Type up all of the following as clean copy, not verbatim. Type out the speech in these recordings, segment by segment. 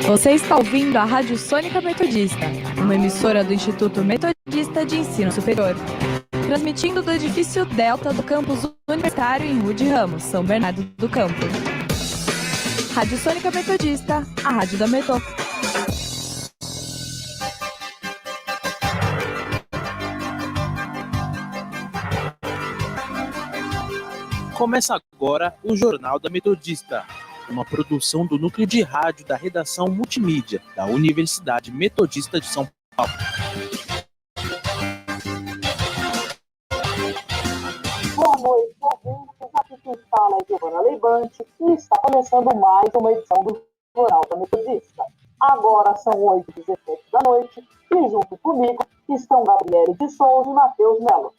Você está ouvindo a Rádio Sônica Metodista, uma emissora do Instituto Metodista de Ensino Superior, transmitindo do edifício Delta do campus universitário em Rude Ramos, São Bernardo do Campo. Rádio Sônica Metodista, a rádio da Metô. Começa agora o Jornal da Metodista, uma produção do núcleo de rádio da redação multimídia da Universidade Metodista de São Paulo. Boa noite, ouvintes. Aqui quem fala é Giovana Leibante e está começando mais uma edição do Jornal da Metodista. Agora são 8h17 da noite e junto comigo estão Gabriele de Souza e Matheus Melo.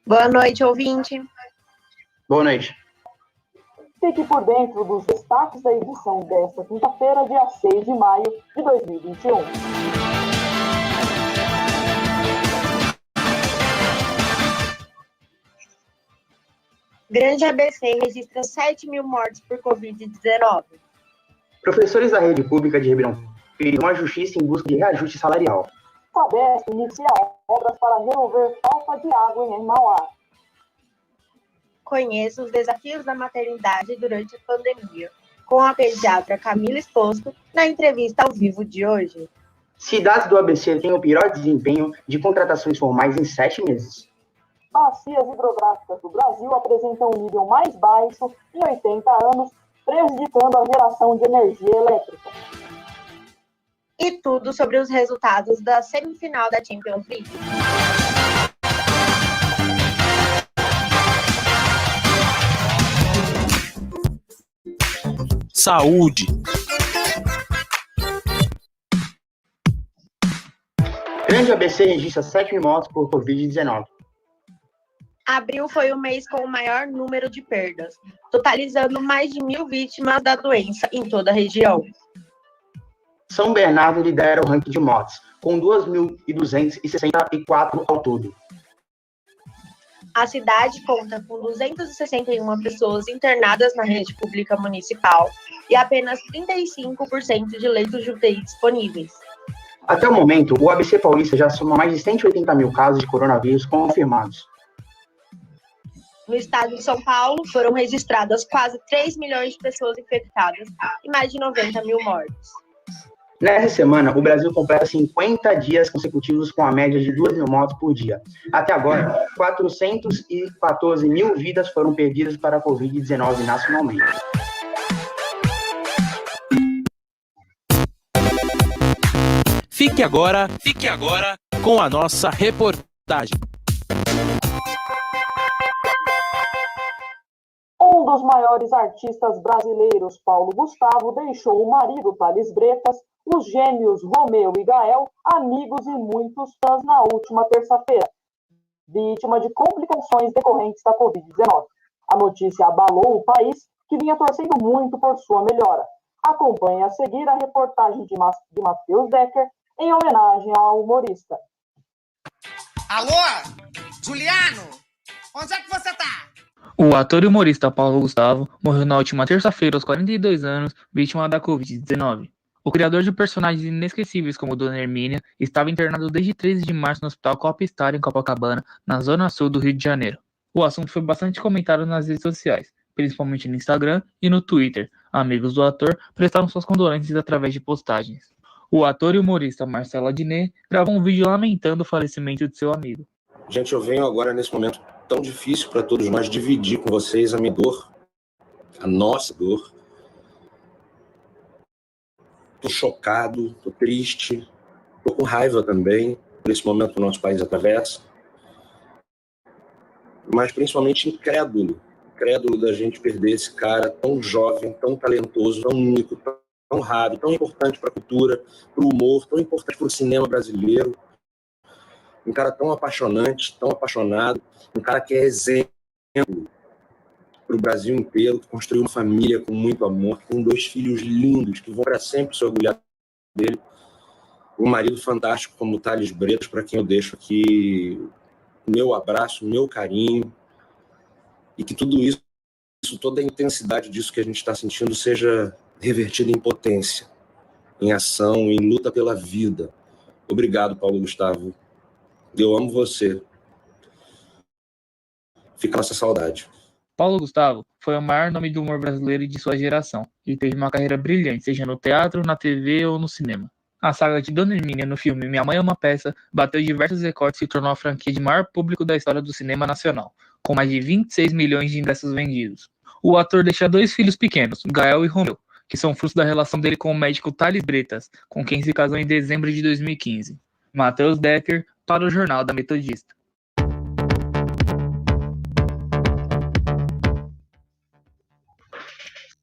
Boa noite, ouvinte. Boa noite. Fique por dentro dos destaques da edição desta quinta-feira, dia 6 de maio de 2021. Grande ABC registra 7.000 mortes por Covid-19. Professores da rede pública de Ribeirão pediram à justiça em busca de reajuste salarial. Sabesp inicia obras para resolver falta de água em Mauá. Conheça os desafios da maternidade durante a pandemia, com a pediatra Camila Exposto, na entrevista ao vivo de hoje. Cidades do ABC têm o pior desempenho de contratações formais em 7 meses. Bacias hidrográficas do Brasil apresentam o nível mais baixo em 80 anos, prejudicando a geração de energia elétrica. E tudo sobre os resultados da semifinal da Champions League. Saúde. Grande ABC registra 7.000 mortes por Covid-19. Abril foi o mês com o maior número de perdas, totalizando mais de 1.000 vítimas da doença em toda a região. São Bernardo lidera o ranking de mortes, com 2.264 ao todo. A cidade conta com 261 pessoas internadas na rede pública municipal e apenas 35% de leitos de UTI disponíveis. Até o momento, o ABC Paulista já soma mais de 180 mil casos de coronavírus confirmados. No estado de São Paulo, foram registradas quase 3 milhões de pessoas infectadas e mais de 90 mil mortes. Nessa semana, o Brasil completa 50 dias consecutivos com a média de 2.000 mortes por dia. Até agora, 414 mil vidas foram perdidas para a Covid-19 nacionalmente. Fique agora com a nossa reportagem. Um dos maiores artistas brasileiros, Paulo Gustavo, deixou o marido, Thales Bretas, os gêmeos Romeu e Gael, amigos e muitos fãs na última terça-feira, vítima de complicações decorrentes da Covid-19. A notícia abalou o país, que vinha torcendo muito por sua melhora. Acompanhe a seguir a reportagem de Matheus Decker, em homenagem ao humorista. Alô? Juliano? Onde é que você tá? O ator e humorista Paulo Gustavo morreu na última terça-feira aos 42 anos, vítima da Covid-19. O criador de personagens inesquecíveis como Dona Hermínia estava internado desde 13 de março no Hospital Copa Star em Copacabana, na zona sul do Rio de Janeiro. O assunto foi bastante comentado nas redes sociais, principalmente no Instagram e no Twitter. Amigos do ator prestaram suas condolências através de postagens. O ator e humorista Marcelo Adnet gravou um vídeo lamentando o falecimento de seu amigo. Gente, eu venho agora nesse momento tão difícil para todos nós dividir com vocês a minha dor, a nossa dor. Tô chocado, tô triste, tô com raiva também por esse momento que o nosso país atravessa, mas principalmente incrédulo da gente perder esse cara tão jovem, tão talentoso, tão único, tão raro, tão importante para a cultura, para o humor, tão importante para o cinema brasileiro. Um cara tão apaixonante, tão apaixonado, um cara que é exemplo para o Brasil inteiro, que construiu uma família com muito amor, que tem 2 filhos lindos, que vão para sempre se orgulhar dele. Um marido fantástico como o Thales Bretas, para quem eu deixo aqui meu abraço, meu carinho, e que tudo isso, toda a intensidade disso que a gente está sentindo seja revertida em potência. em ação, em luta pela vida. Obrigado, Paulo Gustavo. Eu amo você. Fica nossa saudade. Paulo Gustavo foi o maior nome do humor brasileiro de sua geração e teve uma carreira brilhante, seja no teatro, na TV ou no cinema. A saga de Dona Hermínia no filme Minha Mãe é uma Peça bateu diversos recordes e se tornou a franquia de maior público da história do cinema nacional, com mais de 26 milhões de ingressos vendidos. O ator deixa 2 filhos pequenos, Gael e Romeu, que são frutos da relação dele com o médico Thales Bretas, com quem se casou em dezembro de 2015. Matheus Decker, para o Jornal da Metodista.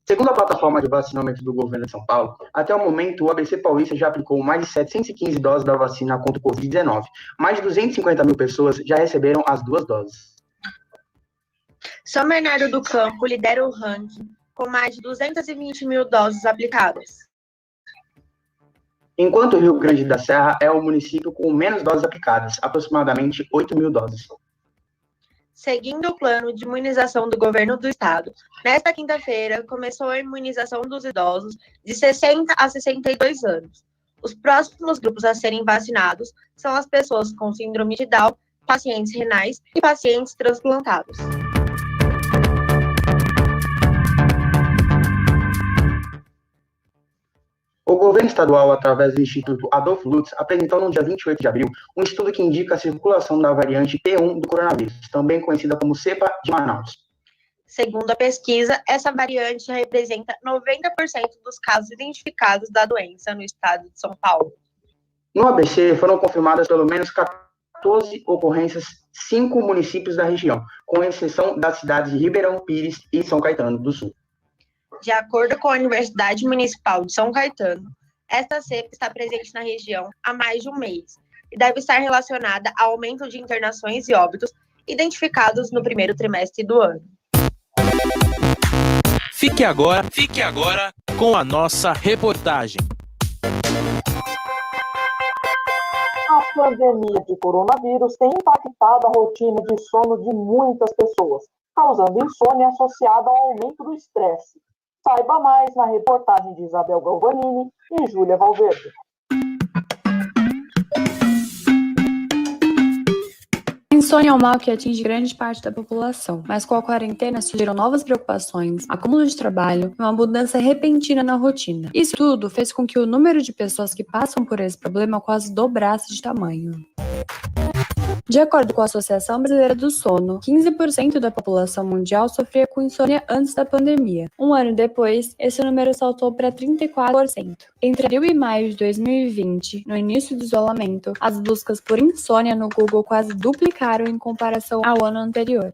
Segundo a plataforma de vacinamento do governo de São Paulo, até o momento o ABC Paulista já aplicou mais de 715 doses da vacina contra o Covid-19. Mais de 250 mil pessoas já receberam as 2 doses. São Bernardo do Campo lidera o ranking, com mais de 220 mil doses aplicadas. Enquanto o Rio Grande da Serra é o município com menos doses aplicadas, aproximadamente 8 mil doses. Seguindo o plano de imunização do governo do estado, nesta quinta-feira começou a imunização dos idosos de 60 a 62 anos. Os próximos grupos a serem vacinados são as pessoas com síndrome de Down, pacientes renais e pacientes transplantados. O governo estadual, através do Instituto Adolfo Lutz, apresentou no dia 28 de abril um estudo que indica a circulação da variante P1 do coronavírus, também conhecida como cepa de Manaus. Segundo a pesquisa, essa variante representa 90% dos casos identificados da doença no estado de São Paulo. No ABC, foram confirmadas pelo menos 14 ocorrências em 5 municípios da região, com exceção das cidades de Ribeirão Pires e São Caetano do Sul. De acordo com a Universidade Municipal de São Caetano, esta cepa está presente na região há mais de um mês e deve estar relacionada ao aumento de internações e óbitos identificados no primeiro trimestre do ano. Fique agora com a nossa reportagem. A pandemia de coronavírus tem impactado a rotina de sono de muitas pessoas, causando insônia associada ao aumento do estresse. Saiba mais na reportagem de Isabel Galvanini e Júlia Valverde. A insônia é um mal que atinge grande parte da população, mas com a quarentena surgiram novas preocupações, acúmulo de trabalho e uma mudança repentina na rotina. Isso tudo fez com que o número de pessoas que passam por esse problema quase dobrasse de tamanho. De acordo com a Associação Brasileira do Sono, 15% da população mundial sofria com insônia antes da pandemia. Um ano depois, esse número saltou para 34%. Entre abril e maio de 2020, no início do isolamento, as buscas por insônia no Google quase duplicaram em comparação ao ano anterior.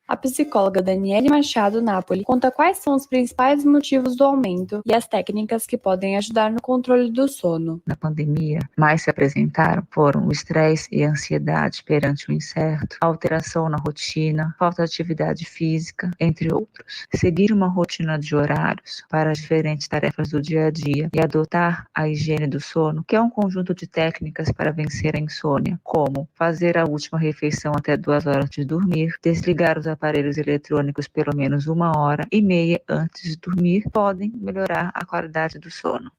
A psicóloga Daniele Machado Napoli conta quais são os principais motivos do aumento e as técnicas que podem ajudar no controle do sono. Na pandemia, mais se apresentaram foram o estresse e a ansiedade perante o incerto, a alteração na rotina, falta de atividade física, entre outros. Seguir uma rotina de horários para as diferentes tarefas do dia a dia e adotar a higiene do sono, que é um conjunto de técnicas para vencer a insônia, como fazer a última refeição até 2 horas de dormir, desligar os aparelhos eletrônicos pelo menos 1h30 antes de dormir, podem melhorar a qualidade do sono.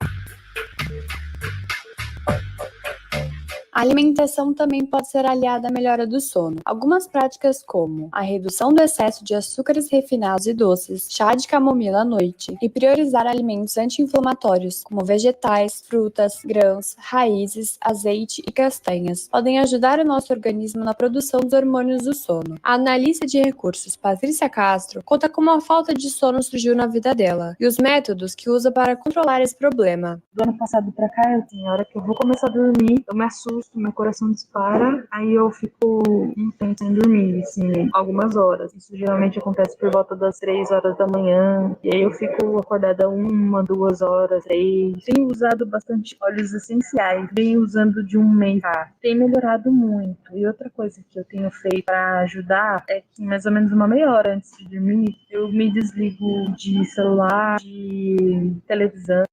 A alimentação também pode ser aliada à melhora do sono. Algumas práticas como a redução do excesso de açúcares refinados e doces, chá de camomila à noite e priorizar alimentos anti-inflamatórios, como vegetais, frutas, grãos, raízes, azeite e castanhas, podem ajudar o nosso organismo na produção dos hormônios do sono. A analista de recursos Patrícia Castro conta como a falta de sono surgiu na vida dela e os métodos que usa para controlar esse problema. Do ano passado pra cá, a hora que eu vou começar a dormir, eu me assusto, meu coração dispara, aí eu fico um tempo sem dormir, assim, algumas horas. Isso geralmente acontece por volta das 3 horas da manhã, e aí eu fico acordada 1, 2 horas, 3. Tenho usado bastante óleos essenciais, venho usando de um mês, tem melhorado muito. E outra coisa que eu tenho feito para ajudar é que mais ou menos uma meia hora antes de dormir, eu me desligo de celular, de televisão.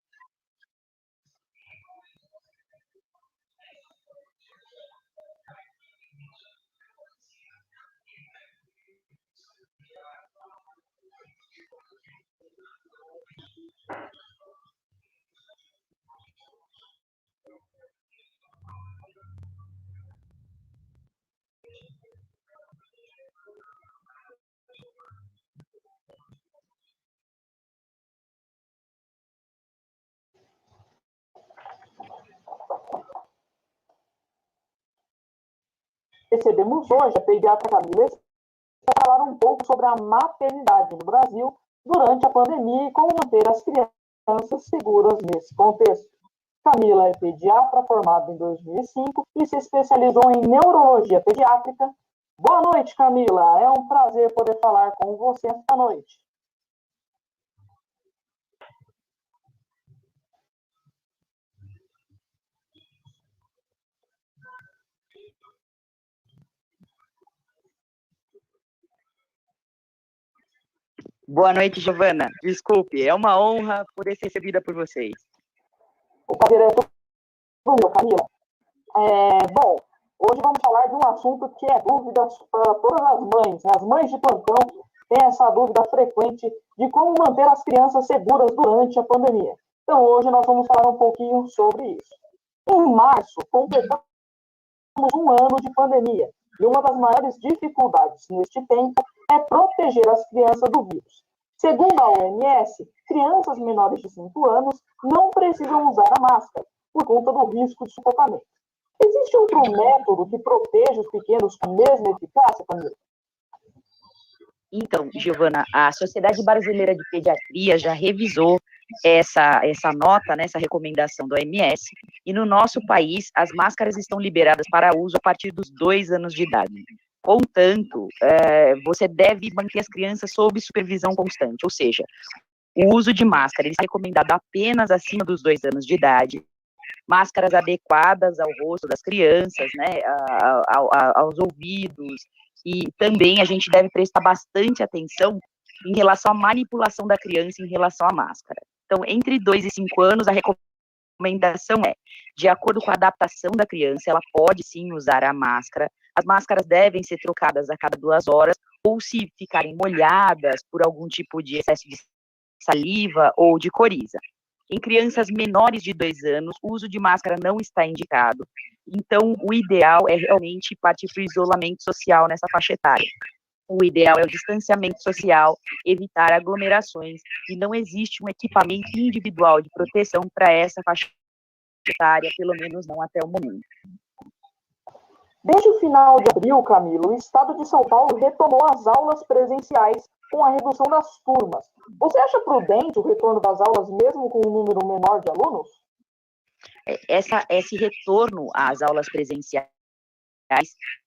Recebemos hoje a pediatra Camila para falar um pouco sobre a maternidade no Brasil durante a pandemia e como manter as crianças seguras nesse contexto. Camila é pediatra formada em 2005 e se especializou em neurologia pediátrica. Boa noite, Camila. É um prazer poder falar com você esta noite. Boa noite, Giovana. Desculpe, é uma honra poder ser recebida por vocês. O prazer é todo meu, Camila. Bom, hoje vamos falar de um assunto que é dúvida para todas as mães. As mães de plantão têm essa dúvida frequente de como manter as crianças seguras durante a pandemia. Então, hoje nós vamos falar um pouquinho sobre isso. Em março, completamos um ano de pandemia. E uma das maiores dificuldades neste tempo é proteger as crianças do vírus. Segundo a OMS, crianças menores de 5 anos não precisam usar a máscara por conta do risco de sufocamento. Existe outro método que proteja os pequenos com a mesma eficácia, Camila? Então, Giovana, a Sociedade Brasileira de Pediatria já revisou essa nota, né, essa recomendação do OMS, e no nosso país as máscaras estão liberadas para uso a partir dos 2 anos de idade. Contanto, você deve manter as crianças sob supervisão constante, ou seja, o uso de máscara está recomendado apenas acima dos 2 anos de idade, máscaras adequadas ao rosto das crianças, né, aos ouvidos, e também a gente deve prestar bastante atenção em relação à manipulação da criança em relação à máscara. Então, entre 2 e 5 anos, a recomendação é, de acordo com a adaptação da criança, ela pode sim usar a máscara. As máscaras devem ser trocadas a cada 2 horas, ou se ficarem molhadas por algum tipo de excesso de saliva ou de coriza. Em crianças menores de 2 anos, o uso de máscara não está indicado. Então, o ideal é realmente partir para o isolamento social nessa faixa etária. O ideal é o distanciamento social, evitar aglomerações, e não existe um equipamento individual de proteção para essa faixa etária, pelo menos não até o momento. Desde o final de abril, Camilo, o estado de São Paulo retomou as aulas presenciais com a redução das turmas. Você acha prudente o retorno das aulas mesmo com um número menor de alunos? Esse retorno às aulas presenciais,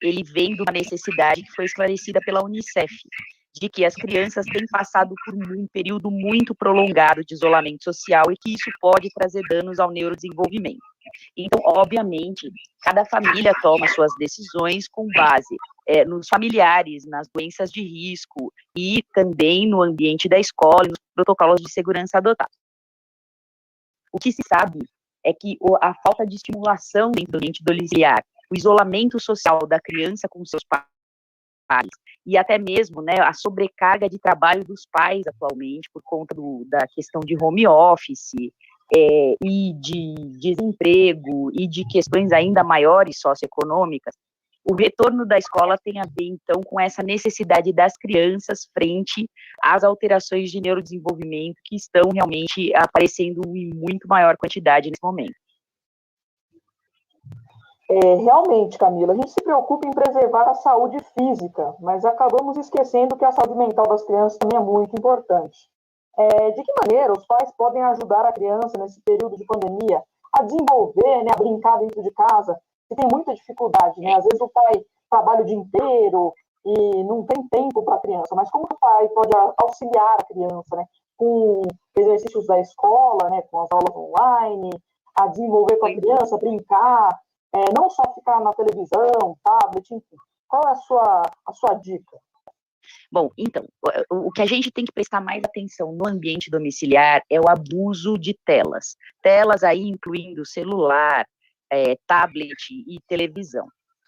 ele vem de uma necessidade que foi esclarecida pela Unicef, de que as crianças têm passado por um período muito prolongado de isolamento social e que isso pode trazer danos ao neurodesenvolvimento. Então, obviamente, cada família toma suas decisões com base nos familiares, nas doenças de risco e também no ambiente da escola e nos protocolos de segurança adotados. O que se sabe é que a falta de estimulação dentro do ambiente domiciliar, o isolamento social da criança com seus pais e até mesmo, né, a sobrecarga de trabalho dos pais atualmente por conta da questão de home office e de desemprego e de questões ainda maiores socioeconômicas, o retorno da escola tem a ver, então, com essa necessidade das crianças frente às alterações de neurodesenvolvimento que estão realmente aparecendo em muito maior quantidade nesse momento. Realmente, Camila, a gente se preocupa em preservar a saúde física, mas acabamos esquecendo que a saúde mental das crianças também é muito importante. De que maneira os pais podem ajudar a criança nesse período de pandemia a desenvolver, né, a brincar dentro de casa, que tem muita dificuldade, né? Às vezes o pai trabalha o dia inteiro e não tem tempo para a criança, mas como o pai pode auxiliar a criança, né, com exercícios da escola, né, com as aulas online, a desenvolver com a criança, brincar, não só ficar na televisão, tablet, enfim. Qual é a sua dica? Bom, então, o que a gente tem que prestar mais atenção no ambiente domiciliar é o abuso de telas. Telas aí incluindo celular, tablet e televisão.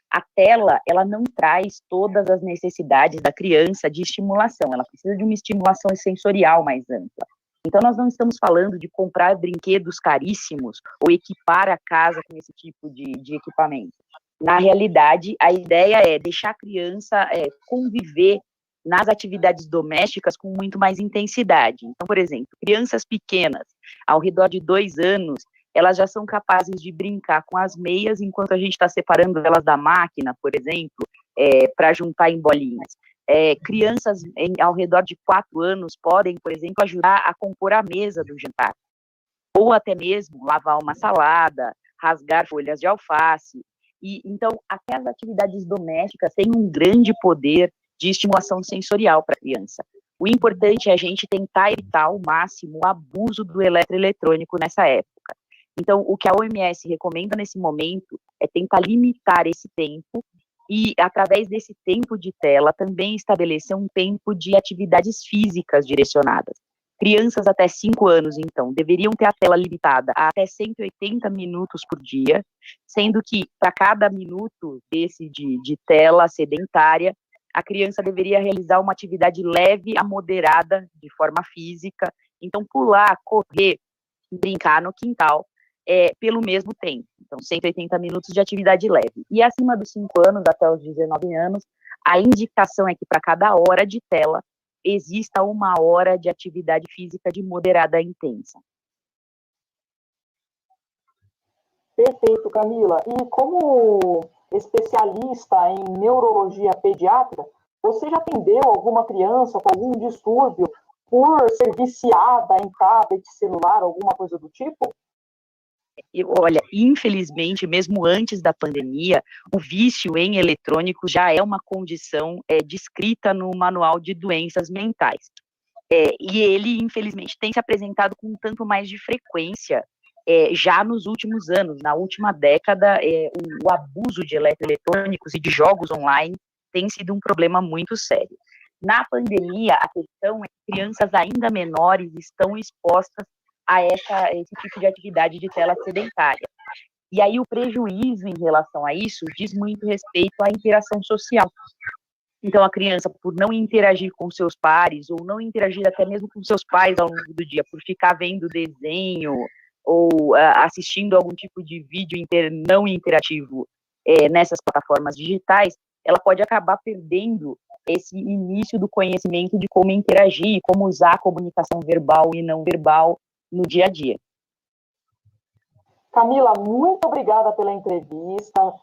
A tela, ela não traz todas as necessidades da criança de estimulação, ela precisa de uma estimulação sensorial mais ampla. Então, nós não estamos falando de comprar brinquedos caríssimos ou equipar a casa com esse tipo de equipamento. Na realidade, a ideia é deixar a criança conviver nas atividades domésticas com muito mais intensidade. Então, por exemplo, crianças pequenas, ao redor de 2 anos, elas já são capazes de brincar com as meias enquanto a gente está separando elas da máquina, por exemplo, para juntar em bolinhas. Crianças ao redor de 4 anos podem, por exemplo, ajudar a compor a mesa do jantar, ou até mesmo lavar uma salada, rasgar folhas de alface. E então, até as atividades domésticas têm um grande poder de estimulação sensorial para a criança. O importante é a gente tentar evitar ao máximo o abuso do eletroeletrônico nessa época. Então, o que a OMS recomenda nesse momento é tentar limitar esse tempo e, através desse tempo de tela, também estabelecer um tempo de atividades físicas direcionadas. Crianças até 5 anos, então, deveriam ter a tela limitada a até 180 minutos por dia, sendo que, para cada minuto desse de tela sedentária, a criança deveria realizar uma atividade leve a moderada, de forma física, então pular, correr, brincar no quintal, pelo mesmo tempo. Então, 180 minutos de atividade leve. E acima dos 5 anos, até os 19 anos, a indicação é que para cada hora de tela, exista 1 hora de atividade física de moderada a intensa. Perfeito, Camila. E como especialista em neurologia pediátrica, você já atendeu alguma criança com algum distúrbio por ser viciada em tablet, celular, alguma coisa do tipo? Olha, infelizmente, mesmo antes da pandemia, o vício em eletrônicos já é uma condição descrita no Manual de Doenças Mentais. E ele, infelizmente, tem se apresentado com um tanto mais de frequência já nos últimos anos. Na última década, o abuso de eletroeletrônicos e de jogos online tem sido um problema muito sério. Na pandemia, a questão é que crianças ainda menores estão expostas a esse tipo de atividade de tela sedentária. E aí o prejuízo em relação a isso diz muito respeito à interação social. Então, a criança, por não interagir com seus pares, ou não interagir até mesmo com seus pais ao longo do dia, por ficar vendo desenho, ou assistindo algum tipo de vídeo não interativo nessas plataformas digitais, ela pode acabar perdendo esse início do conhecimento de como interagir, como usar a comunicação verbal e não verbal no dia a dia. Camila, muito obrigada pela entrevista,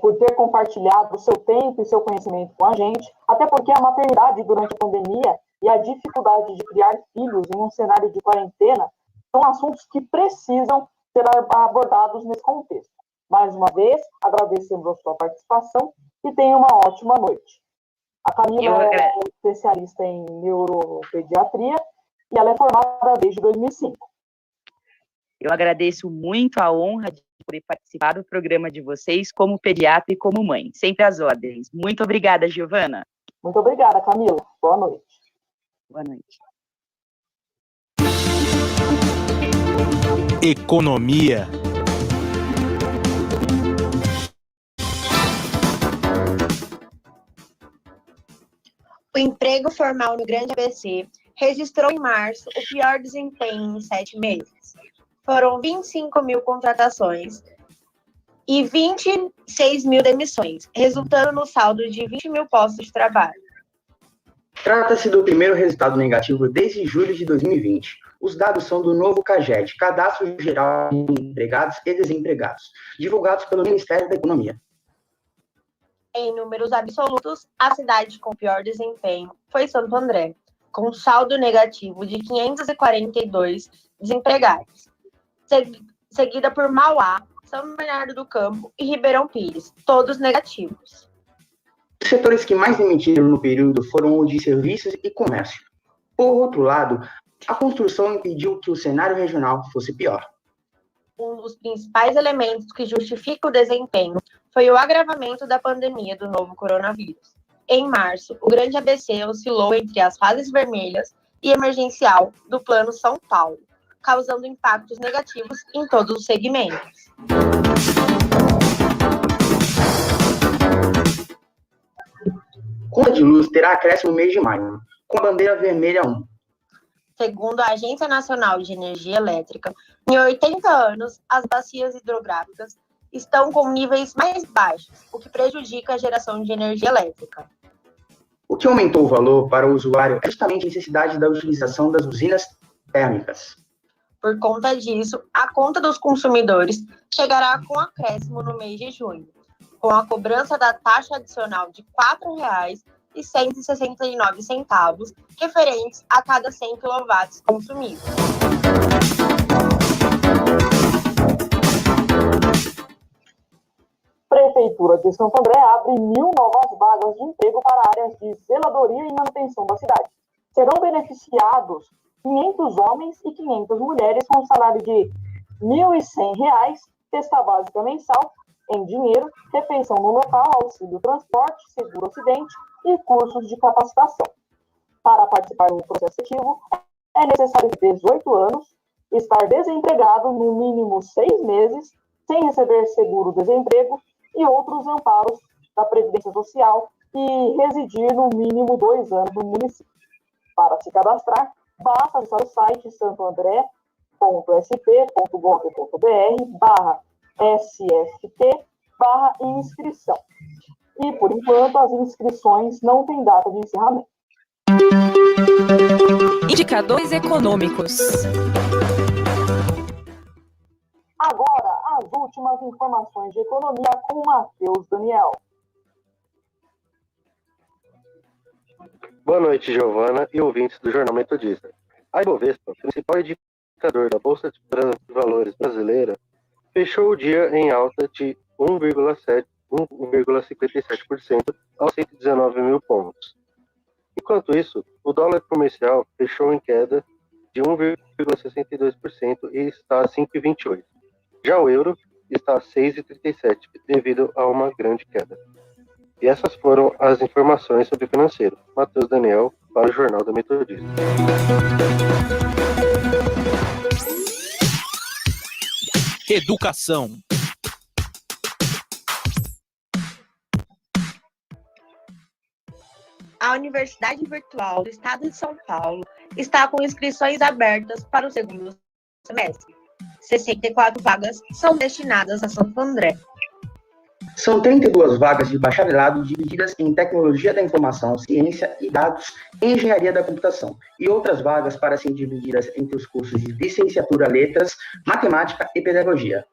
por ter compartilhado o seu tempo e seu conhecimento com a gente, até porque a maternidade durante a pandemia e a dificuldade de criar filhos em um cenário de quarentena são assuntos que precisam ser abordados nesse contexto. Mais uma vez, agradecemos a sua participação e tenha uma ótima noite. A Camila é especialista em neuropediatria e ela é formada desde 2005. Eu agradeço muito a honra de poder participar do programa de vocês como pediatra e como mãe. Sempre às ordens. Muito obrigada, Giovana. Muito obrigada, Camila. Boa noite. Boa noite. Economia. O emprego formal no Grande ABC registrou em março o pior desempenho em 7 meses. Foram 25 mil contratações e 26 mil demissões, resultando no saldo de 20 mil postos de trabalho. Trata-se do primeiro resultado negativo desde julho de 2020. Os dados são do novo CAGED, Cadastro Geral de Empregados e Desempregados, divulgados pelo Ministério da Economia. Em números absolutos, a cidade com pior desempenho foi Santo André, com saldo negativo de 542 desempregados, seguida por Mauá, São Bernardo do Campo e Ribeirão Pires, todos negativos. Os setores que mais demitiram no período foram os de serviços e comércio. Por outro lado, a construção impediu que o cenário regional fosse pior. Um dos principais elementos que justifica o desempenho foi o agravamento da pandemia do novo coronavírus. Em março, o Grande ABC oscilou entre as fases vermelhas e emergencial do Plano São Paulo, causando impactos negativos em todos os segmentos. Conta de luz terá acréscimo no mês de maio, com a bandeira vermelha 1. Segundo a Agência Nacional de Energia Elétrica, em 80 anos, as bacias hidrográficas estão com níveis mais baixos, o que prejudica a geração de energia elétrica. O que aumentou o valor para o usuário é justamente a necessidade da utilização das usinas térmicas. Por conta disso, a conta dos consumidores chegará com acréscimo no mês de junho, com a cobrança da taxa adicional de R$ 4,169, referentes a cada 100 kW consumidos. Prefeitura de Santo André abre 1.000 novas vagas de emprego para áreas de zeladoria e manutenção da cidade. Serão beneficiados 500 homens e 500 mulheres com salário de R$ 1.100, cesta básica mensal em dinheiro, refeição no local, auxílio transporte, seguro acidente e cursos de capacitação. Para participar do processo seletivo, é necessário ter 18 anos, estar desempregado no mínimo 6 meses, sem receber seguro-desemprego e outros amparos da Previdência Social e residir no mínimo 2 anos no município. Para se cadastrar, basta acessar o site santandré.sp.gov.br/sft/inscrição. E, por enquanto, as inscrições não têm data de encerramento. Indicadores econômicos. Agora, as últimas informações de economia com Matheus Daniel. Boa noite, Giovana e ouvintes do Jornal Metodista. A Ibovespa, principal indicador da Bolsa de Valores brasileira, fechou o dia em alta de 1,57% aos 119 mil pontos. Enquanto isso, o dólar comercial fechou em queda de 1,62% e está a 5,28. Já o euro está a 6,37 devido a uma grande queda. E essas foram as informações sobre o financeiro. Matheus Daniel, para o Jornal da Metodista. Educação. A Universidade Virtual do Estado de São Paulo está com inscrições abertas para o segundo semestre. 64 vagas são destinadas a Santo André. São 32 vagas de bacharelado divididas em Tecnologia da Informação, Ciência e Dados e Engenharia da Computação, e outras vagas para serem divididas entre os cursos de Licenciatura Letras, Matemática e Pedagogia.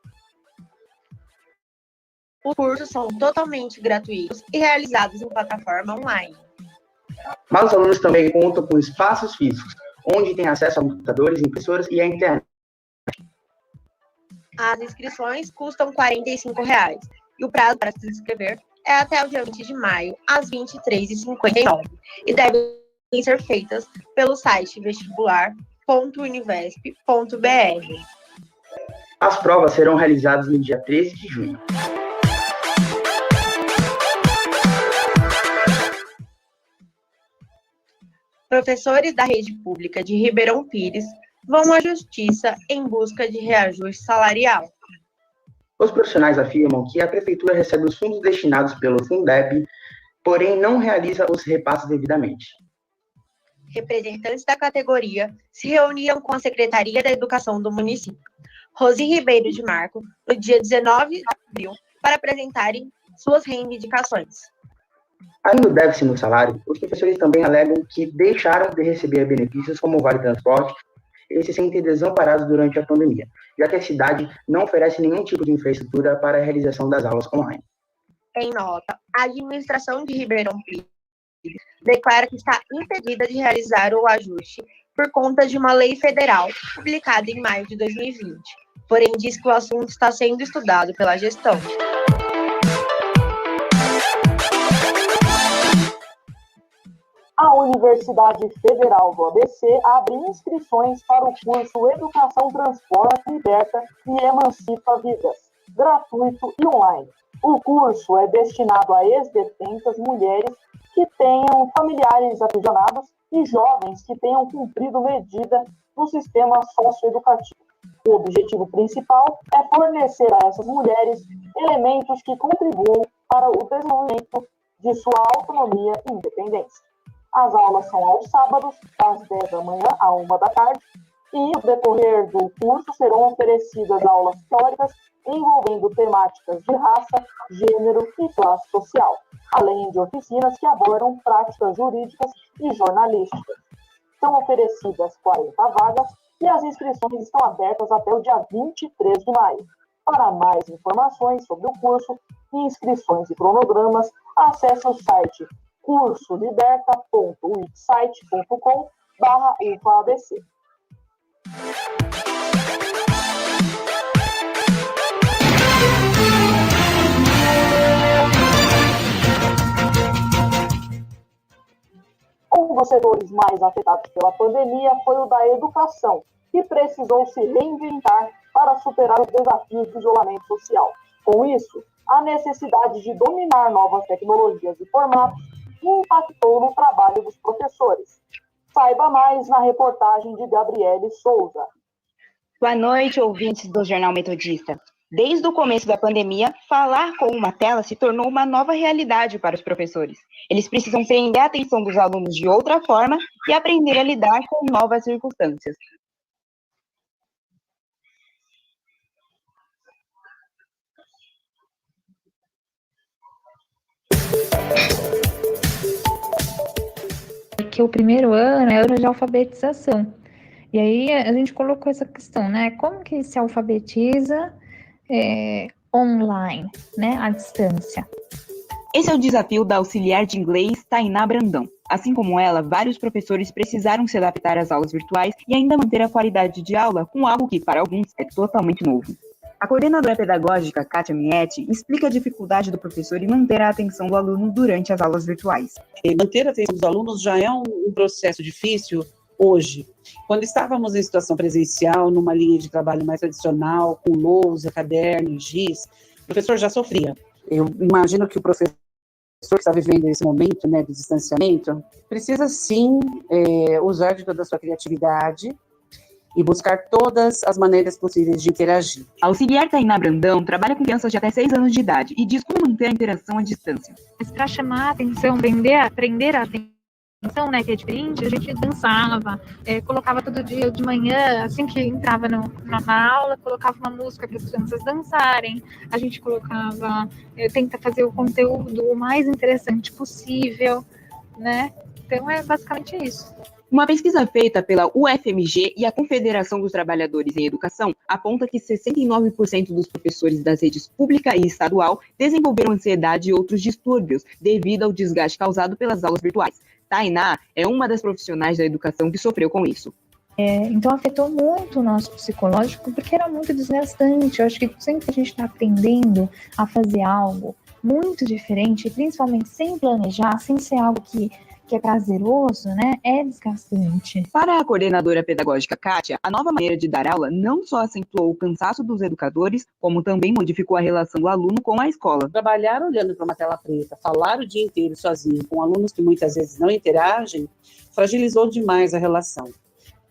Os cursos são totalmente gratuitos e realizados em plataforma online. Mas os alunos também contam com espaços físicos, onde têm acesso a computadores, impressoras e a internet. As inscrições custam R$ 45 e o prazo para se inscrever é até o dia 20 de maio, às 23h59, e devem ser feitas pelo site vestibular.univesp.br. As provas serão realizadas no dia 13 de junho. Professores da rede pública de Ribeirão Pires vão à justiça em busca de reajuste salarial. Os profissionais afirmam que a prefeitura recebe os fundos destinados pelo Fundeb, porém não realiza os repasses devidamente. Representantes da categoria se reuniram com a Secretaria da Educação do município, Rosi Ribeiro de Marco, no dia 19 de abril, para apresentarem suas reivindicações. Além do déficit no salário, os professores também alegam que deixaram de receber benefícios como o Vale Transporte e se sentem desamparados durante a pandemia, já que a cidade não oferece nenhum tipo de infraestrutura para a realização das aulas online. Em nota, a administração de Ribeirão Pires declara que está impedida de realizar o ajuste por conta de uma lei federal publicada em maio de 2020, porém diz que o assunto está sendo estudado pela gestão. A Universidade Federal do ABC abre inscrições para o curso Educação Transforma, Liberta e Emancipa Vidas, gratuito e online. O curso é destinado a ex-detentas mulheres que tenham familiares aprisionados e jovens que tenham cumprido medida no sistema socioeducativo. O objetivo principal é fornecer a essas mulheres elementos que contribuam para o desenvolvimento de sua autonomia e independência. As aulas são aos sábados, das 10 da manhã à 1 da tarde, E, no decorrer do curso, serão oferecidas aulas teóricas envolvendo temáticas de raça, gênero e classe social, além de oficinas que abordam práticas jurídicas e jornalísticas. São oferecidas 40 vagas e as inscrições estão abertas até o dia 23 de maio. Para mais informações sobre o curso, inscrições e cronogramas, acesse o site cursoliberta.wixsite.com/UFABC. Um dos setores mais afetados pela pandemia foi o da educação, que precisou se reinventar para superar os desafios do isolamento social. Com isso, a necessidade de dominar novas tecnologias e formatos impactou no trabalho dos professores. Saiba mais na reportagem de Gabriele Souza. Boa noite, ouvintes do Jornal Metodista. Desde o começo da pandemia, falar com uma tela se tornou uma nova realidade para os professores. Eles precisam prender a atenção dos alunos de outra forma e aprender a lidar com novas circunstâncias. Que o primeiro ano é ano de alfabetização. E aí a gente colocou essa questão, né? Como que se alfabetiza online, né? À distância. Esse é o desafio da auxiliar de inglês Tainá Brandão. Assim como ela, vários professores precisaram se adaptar às aulas virtuais e ainda manter a qualidade de aula com algo que, para alguns, é totalmente novo. A coordenadora pedagógica, Kátia Mietti, explica a dificuldade do professor em manter a atenção do aluno durante as aulas virtuais. Manter a atenção dos alunos já é um processo difícil hoje. Quando estávamos em situação presencial, numa linha de trabalho mais tradicional, com lousa, caderno, giz, o professor já sofria. Eu imagino que o professor que está vivendo esse momento, né, de distanciamento, precisa sim usar de toda a sua criatividade e buscar todas as maneiras possíveis de interagir. A auxiliar Tainá Brandão trabalha com crianças de até 6 anos de idade e diz como manter a interação à distância. Mas para chamar a atenção, aprender a atenção, né, que é diferente, a gente dançava, colocava todo dia de manhã, assim que entrava na aula, colocava uma música para as crianças dançarem, a gente colocava, tenta fazer o conteúdo o mais interessante possível, né? Então é basicamente isso. Uma pesquisa feita pela UFMG e a Confederação dos Trabalhadores em Educação aponta que 69% dos professores das redes pública e estadual desenvolveram ansiedade e outros distúrbios devido ao desgaste causado pelas aulas virtuais. Tainá é uma das profissionais da educação que sofreu com isso. Então afetou muito o nosso psicológico, porque era muito desgastante. Eu acho que sempre que a gente está aprendendo a fazer algo muito diferente, principalmente sem planejar, sem ser algo que é prazeroso, né, é desgastante. Para a coordenadora pedagógica Kátia, a nova maneira de dar aula não só acentuou o cansaço dos educadores, como também modificou a relação do aluno com a escola. Trabalhar olhando para uma tela preta, falar o dia inteiro sozinho com alunos que muitas vezes não interagem, fragilizou demais a relação.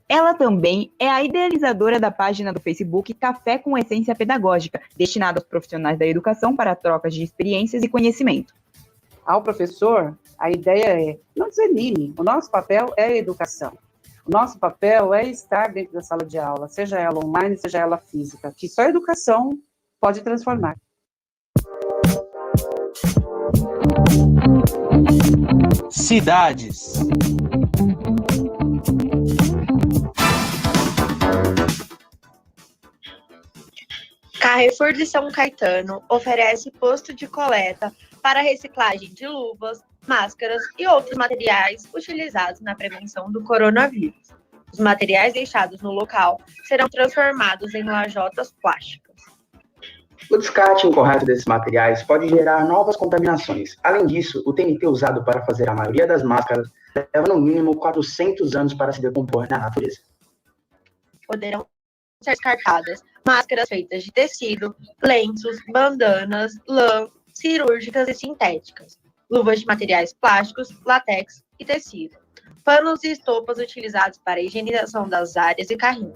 Ela também é a idealizadora da página do Facebook Café com Essência Pedagógica, destinada aos profissionais da educação para trocas de experiências e conhecimento. Ao professor, a ideia é: não desanime, o nosso papel é a educação. O nosso papel é estar dentro da sala de aula, seja ela online, seja ela física, que só a educação pode transformar. Cidades. Carrefour de São Caetano oferece posto de coleta para reciclagem de luvas, máscaras e outros materiais utilizados na prevenção do coronavírus. Os materiais deixados no local serão transformados em lajotas plásticas. O descarte incorreto desses materiais pode gerar novas contaminações. Além disso, o TNT usado para fazer a maioria das máscaras leva no mínimo 400 anos para se decompor na natureza. Poderão ser descartadas máscaras feitas de tecido, lenços, bandanas, lã, cirúrgicas e sintéticas, luvas de materiais plásticos, látex e tecido, panos e estopas utilizados para a higienização das áreas e carrinhos.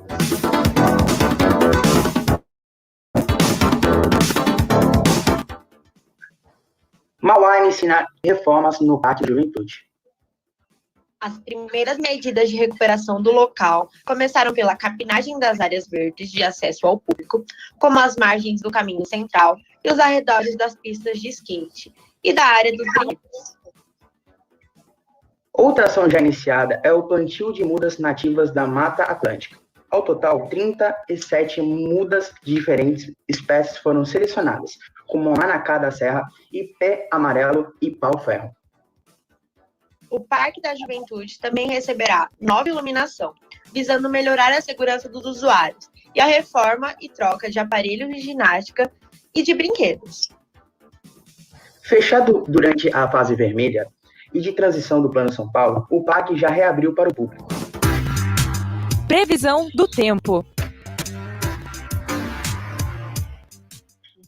Mauá ensina reformas no Pátio Juventude. As primeiras medidas de recuperação do local começaram pela capinagem das áreas verdes de acesso ao público, como as margens do caminho central e os arredores das pistas de skate e da área dos brinquedos. Outra ação já iniciada é o plantio de mudas nativas da Mata Atlântica. Ao total, 37 mudas de diferentes espécies foram selecionadas, como manacá da serra, ipé amarelo e pau-ferro. O Parque da Juventude também receberá nova iluminação, visando melhorar a segurança dos usuários e a reforma e troca de aparelhos de ginástica e de brinquedos. Fechado durante a fase vermelha e de transição do Plano São Paulo, o parque já reabriu para o público. Previsão do tempo.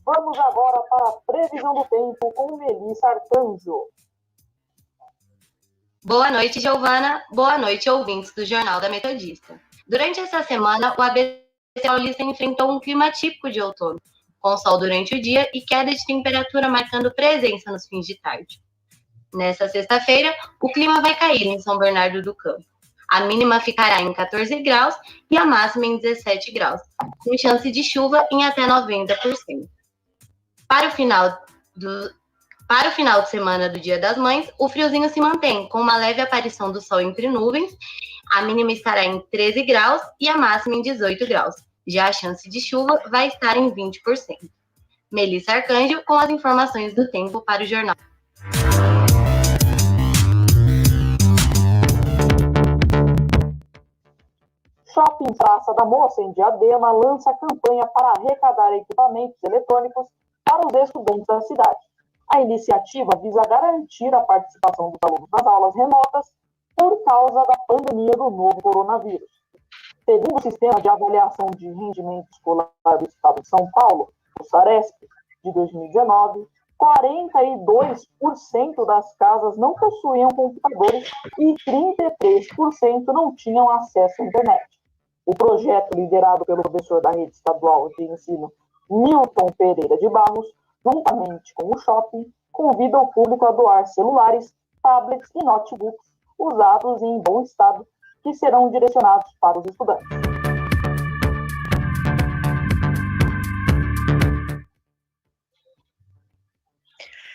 Vamos agora para a previsão do tempo com Melissa Arcanjo. Boa noite, Giovana. Boa noite, ouvintes do Jornal da Metodista. Durante essa semana, o ABC Paulista enfrentou um clima típico de outono, com sol durante o dia e queda de temperatura marcando presença nos fins de tarde. Nesta sexta-feira, o clima vai cair em São Bernardo do Campo. A mínima ficará em 14 graus e a máxima em 17 graus, com chance de chuva em até 90%. Para o final de semana do Dia das Mães, o friozinho se mantém, com uma leve aparição do sol entre nuvens. A mínima estará em 13 graus e a máxima em 18 graus. Já a chance de chuva vai estar em 20%. Melissa Arcanjo com as informações do tempo para o jornal. Shopping Praça da Moça, em Diadema, lança campanha para arrecadar equipamentos eletrônicos para os estudantes da cidade. A iniciativa visa garantir a participação dos alunos nas aulas remotas por causa da pandemia do novo coronavírus. Segundo o Sistema de Avaliação de Rendimento Escolar do Estado de São Paulo, o SARESP, de 2019, 42% das casas não possuíam computadores e 33% não tinham acesso à internet. O projeto, liderado pelo professor da rede estadual de ensino Newton Pereira de Barros, juntamente com o shopping, convida o público a doar celulares, tablets e notebooks usados e em bom estado, que serão direcionados para os estudantes.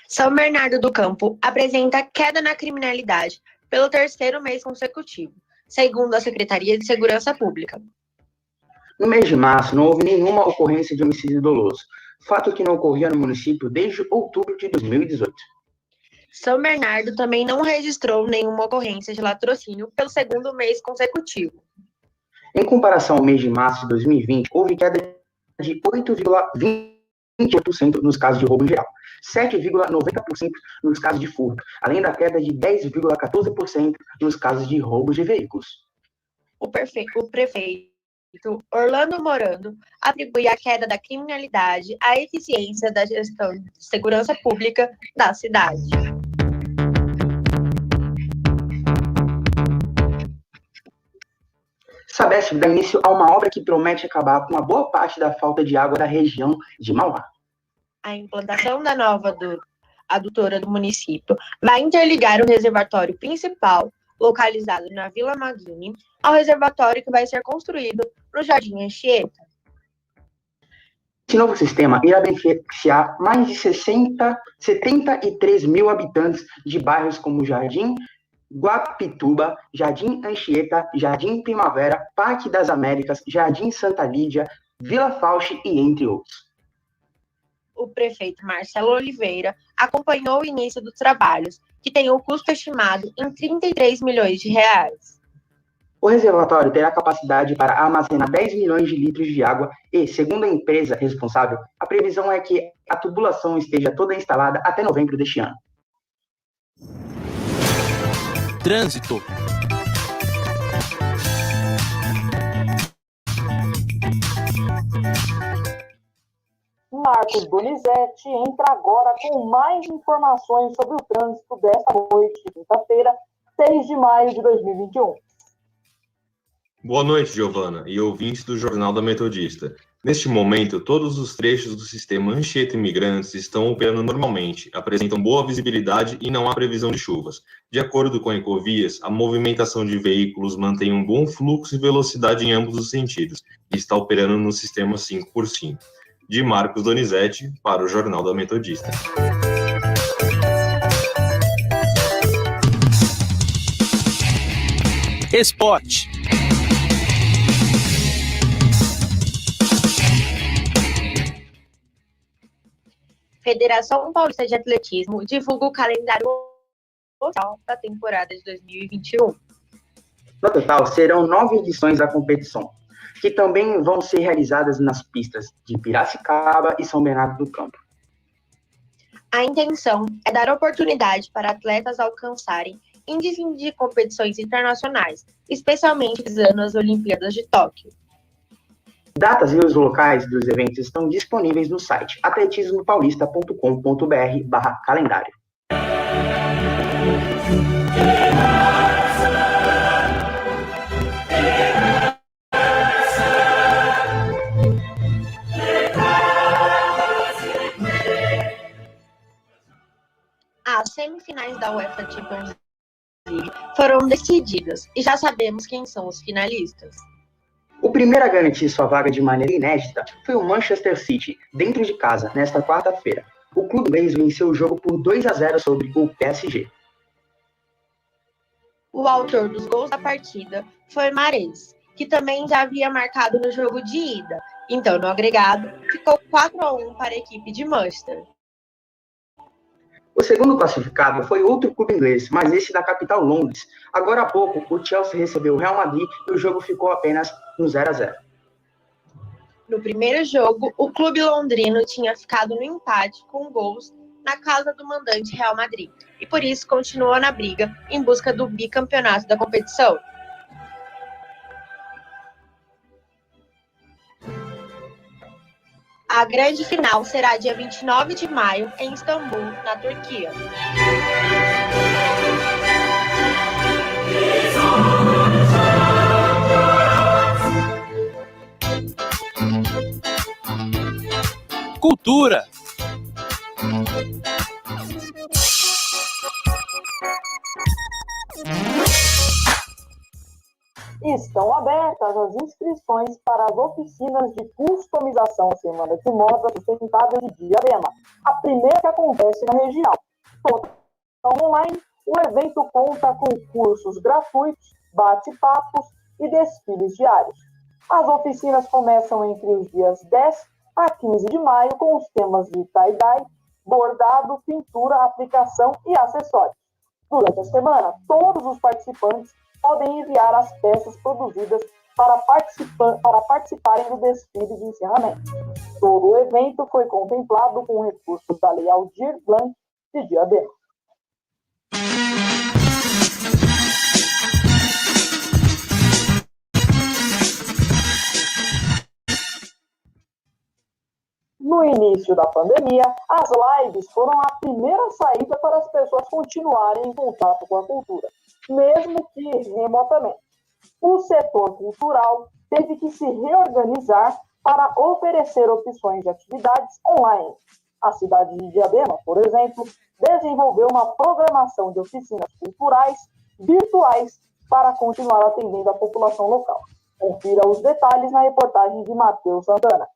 São Bernardo do Campo apresenta queda na criminalidade pelo terceiro mês consecutivo, segundo a Secretaria de Segurança Pública. No mês de março, não houve nenhuma ocorrência de homicídio doloso, fato que não ocorria no município desde outubro de 2018. São Bernardo também não registrou nenhuma ocorrência de latrocínio pelo segundo mês consecutivo. Em comparação ao mês de março de 2020, houve queda de 8,28% nos casos de roubo em geral, 7,90% nos casos de furto, além da queda de 10,14% nos casos de roubos de veículos. O prefeito Orlando Morando atribui a queda da criminalidade à eficiência da gestão de segurança pública da cidade. Sabesp dá início a uma obra que promete acabar com uma boa parte da falta de água da região de Mauá. A implantação da nova adutora do município vai interligar o reservatório principal, localizado na Vila Maguini, ao reservatório que vai ser construído no Jardim Anchieta. Esse novo sistema irá beneficiar mais de 73 mil habitantes de bairros como Jardim Guapituba, Jardim Anchieta, Jardim Primavera, Parque das Américas, Jardim Santa Lídia, Vila Fauche e entre outros. O prefeito Marcelo Oliveira acompanhou o início dos trabalhos, que tem o custo estimado em 33 milhões de reais. O reservatório terá capacidade para armazenar 10 milhões de litros de água e, segundo a empresa responsável, a previsão é que a tubulação esteja toda instalada até novembro deste ano. Trânsito. Marcos Donizete entra agora com mais informações sobre o trânsito desta noite de quinta-feira, 6 de maio de 2021. Boa noite, Giovana, e ouvintes do Jornal da Metodista. Neste momento, todos os trechos do sistema Anchieta Imigrantes estão operando normalmente, apresentam boa visibilidade e não há previsão de chuvas. De acordo com a Ecovias, a movimentação de veículos mantém um bom fluxo e velocidade em ambos os sentidos e está operando no sistema 5x5. De Marcos Donizete, para o Jornal da Metodista. Esporte. Federação Paulista de Atletismo divulga o calendário oficial da temporada de 2021. No total, serão 9 edições da competição, que também vão ser realizadas nas pistas de Piracicaba e São Bernardo do Campo. A intenção é dar oportunidade para atletas alcançarem índices de competições internacionais, especialmente visando as Olimpíadas de Tóquio. Datas e os locais dos eventos estão disponíveis no site atletismopaulista.com.br/calendário. As semifinais da UEFA Champions League foram decididas e já sabemos quem são os finalistas. O primeiro a garantir sua vaga de maneira inédita foi o Manchester City, dentro de casa, nesta quarta-feira. O clube inglês venceu o jogo por 2-0 sobre o PSG. O autor dos gols da partida foi Mahrez, que também já havia marcado no jogo de ida. Então, no agregado, ficou 4-1 para a equipe de Manchester. O segundo classificado foi outro clube inglês, mas esse da capital Londres. Agora há pouco, o Chelsea recebeu o Real Madrid e o jogo ficou apenas no 0-0. No primeiro jogo, o clube londrino tinha ficado no empate com gols na casa do mandante Real Madrid e por isso continuou na briga em busca do bicampeonato da competição. A grande final será dia 29 de maio em Istambul, na Turquia. Cultura. Estão abertas as inscrições para as oficinas de customização Semana de Moda Sustentável de Diadema, a primeira que acontece na região. Totalmente online, o evento conta com cursos gratuitos, bate-papos e desfiles diários. As oficinas começam entre os dias 10 a 15 de maio com os temas de tie-dye, bordado, pintura, aplicação e acessórios. Durante a semana, todos os participantes podem enviar as peças produzidas para participarem do desfile de encerramento. Todo o evento foi contemplado com recursos da Lei Aldir Blanc de Diadema. No início da pandemia, as lives foram a primeira saída para as pessoas continuarem em contato com a cultura, mesmo que remotamente. O setor cultural teve que se reorganizar para oferecer opções de atividades online. A cidade de Diadema, por exemplo, desenvolveu uma programação de oficinas culturais virtuais para continuar atendendo a população local. Confira os detalhes na reportagem de Matheus Santana.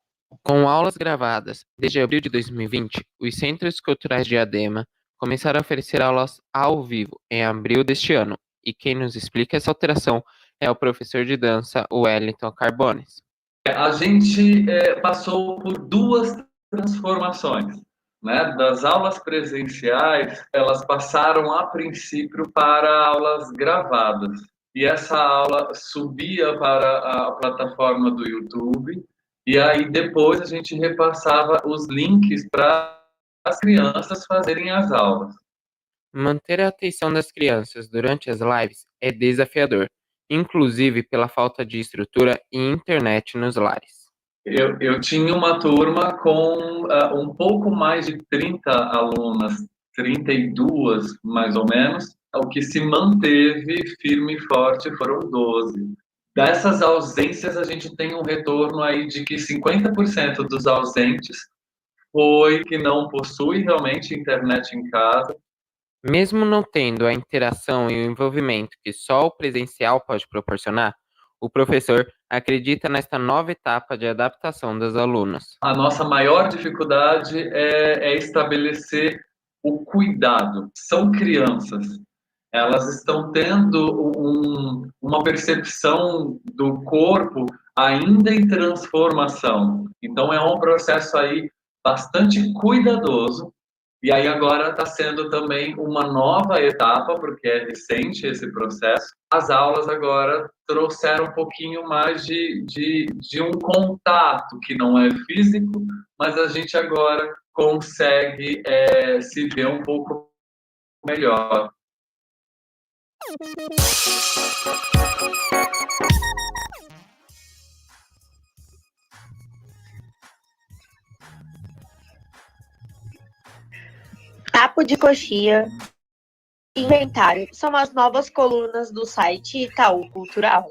Com aulas gravadas desde abril de 2020, os Centros Culturais de Diadema começaram a oferecer aulas ao vivo em abril deste ano. E quem nos explica essa alteração é o professor de dança Wellington Carbones. A gente passou por duas transformações, né? Das aulas presenciais, elas passaram a princípio para aulas gravadas. E essa aula subia para a plataforma do YouTube, e aí depois a gente repassava os links para as crianças fazerem as aulas. Manter a atenção das crianças durante as lives é desafiador, inclusive pela falta de estrutura e internet nos lares. Eu tinha uma turma com um pouco mais de 30 alunas, 32 mais ou menos. O que se manteve firme e forte foram 12. Dessas ausências, a gente tem um retorno aí de que 50% dos ausentes foi que não possui realmente internet em casa. Mesmo não tendo a interação e o envolvimento que só o presencial pode proporcionar, o professor acredita nesta nova etapa de adaptação dos alunos. A nossa maior dificuldade é estabelecer o cuidado. São crianças. Elas estão tendo uma percepção do corpo ainda em transformação. Então, é um processo aí bastante cuidadoso. E aí agora está sendo também uma nova etapa, porque é recente esse processo. As aulas agora trouxeram um pouquinho mais de um contato que não é físico, mas a gente agora consegue se ver um pouco melhor. Papo de coxia, inventário são as novas colunas do site Itaú Cultural.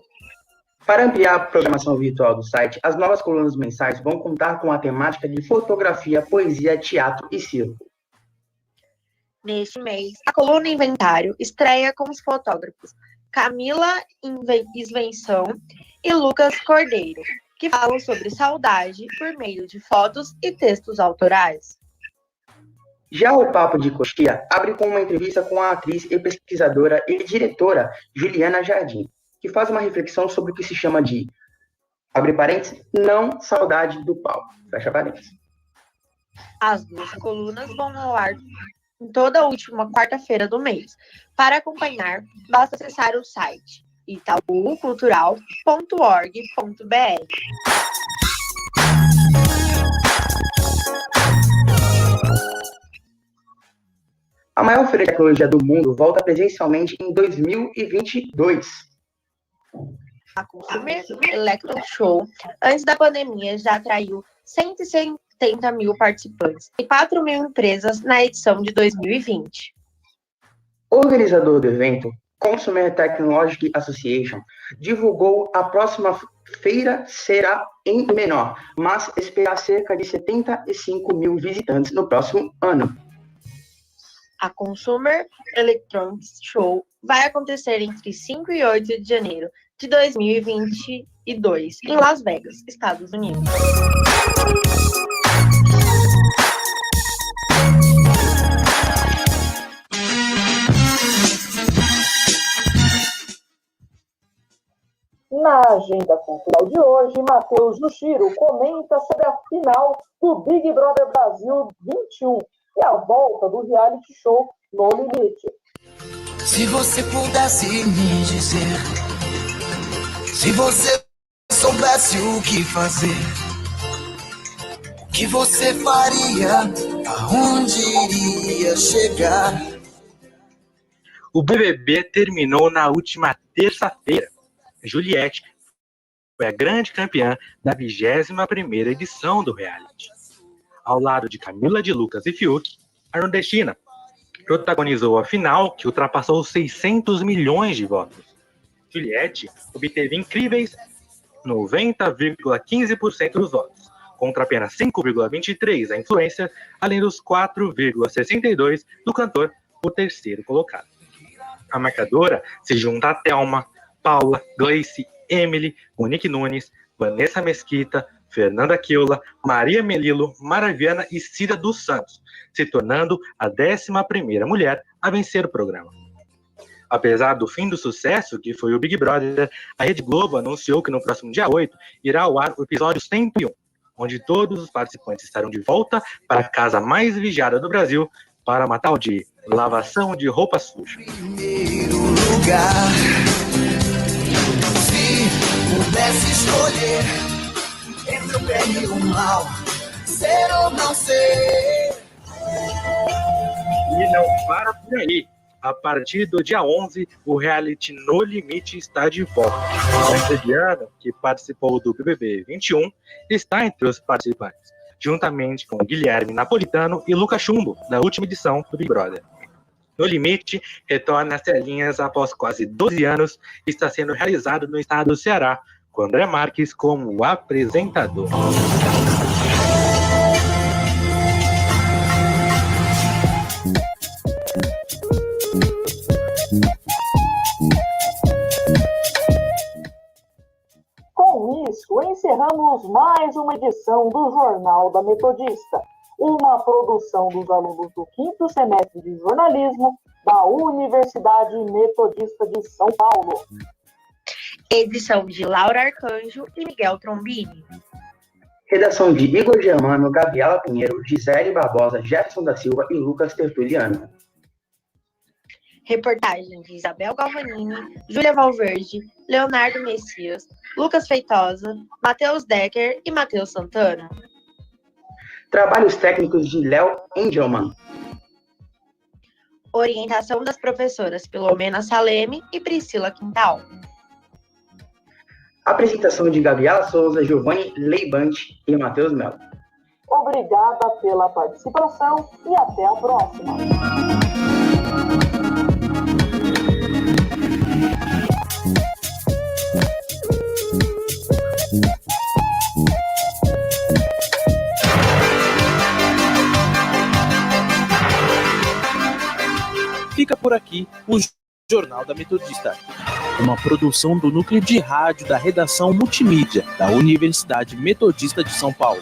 Para ampliar a programação virtual do site, as novas colunas mensais vão contar com a temática de fotografia, poesia, teatro e circo. Neste mês, a coluna Inventário estreia com os fotógrafos Camila Isvenção e Lucas Cordeiro, que falam sobre saudade por meio de fotos e textos autorais. Já o Papo de Coxia abre com uma entrevista com a atriz e pesquisadora e diretora Juliana Jardim, que faz uma reflexão sobre o que se chama de, abre parênteses, não saudade do palco, fecha parênteses. As duas colunas vão ao ar em toda a última quarta-feira do mês. Para acompanhar, basta acessar o site itaucultural.org.br. A maior feira de tecnologia do mundo volta presencialmente em 2022. A Consumer Electron Show, antes da pandemia, já atraiu 170 mil participantes e 4 mil empresas na edição de 2020. O organizador do evento, Consumer Technology Association, divulgou a próxima feira será em menor, mas espera cerca de 75 mil visitantes no próximo ano. A Consumer Electronics Show vai acontecer entre 5 e 8 de janeiro de 2022, em Las Vegas, Estados Unidos. Na agenda cultural de hoje, Matheus Jushiro comenta sobre a final do Big Brother Brasil 21 e a volta do reality show No Limite. Se você pudesse me dizer, se você soubesse o que fazer, o que você faria, aonde iria chegar? O BBB terminou na última terça-feira. Juliette foi a grande campeã da 21ª edição do reality. Ao lado de Camila de Lucas e Fiuk, a nordestina protagonizou a final que ultrapassou 600 milhões de votos. Juliette obteve incríveis 90,15% dos votos, contra apenas 5,23% da influencer, além dos 4,62% do cantor, o terceiro colocado. A marcadora se junta a Thelma, Paula, Gleice, Emily, Monique Nunes, Vanessa Mesquita, Fernanda Queula, Maria Melilo, Maraviana e Cida dos Santos, se tornando a 11ª mulher a vencer o programa. Apesar do fim do sucesso que foi o Big Brother, a Rede Globo anunciou que no próximo dia 8 irá ao ar o episódio 101, onde todos os participantes estarão de volta para a casa mais vigiada do Brasil para uma tal de lavação de roupa suja. Primeiro lugar, se pudesse escolher entre o bem e o mal, ser ou não ser. E não para por aí. A partir do dia 11, o reality No Limite está de volta. O entreviado, que participou do BBB 21, está entre os participantes, juntamente com Guilherme Napolitano e Lucas Chumbo, da última edição do Big Brother. No Limite retorna às telinhas após quase 12 anos e está sendo realizado no estado do Ceará, com André Marques como apresentador. Com isso, encerramos mais uma edição do Jornal da Metodista, uma produção dos alunos do 5º semestre de jornalismo da Universidade Metodista de São Paulo. Edição de Laura Arcanjo e Miguel Trombini. Redação de Igor Germano, Gabriela Pinheiro, Gisele Barbosa, Jefferson da Silva e Lucas Tertuliano. Reportagem de Isabel Galvanini, Júlia Valverde, Leonardo Messias, Lucas Feitosa, Matheus Decker e Matheus Santana. Trabalhos técnicos de Léo Engelman. Orientação das professoras Filomena Saleme e Priscila Quintal. Apresentação de Gabriela Souza, Giovanni Leibante e Matheus Melo. Obrigada pela participação e até a próxima. Fica por aqui o Jornal da Metodista, uma produção do Núcleo de Rádio da Redação Multimídia da Universidade Metodista de São Paulo.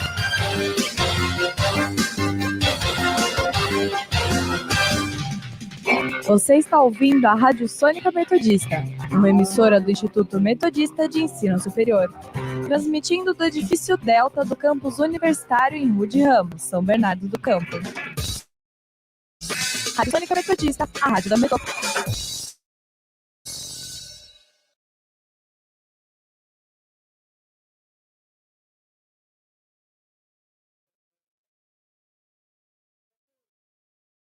Você está ouvindo a Rádio Sônica Metodista, uma emissora do Instituto Metodista de Ensino Superior, transmitindo do edifício Delta do campus universitário em Rude Ramos, São Bernardo do Campo. Rádio Sônica Metodista, a rádio da Metodista.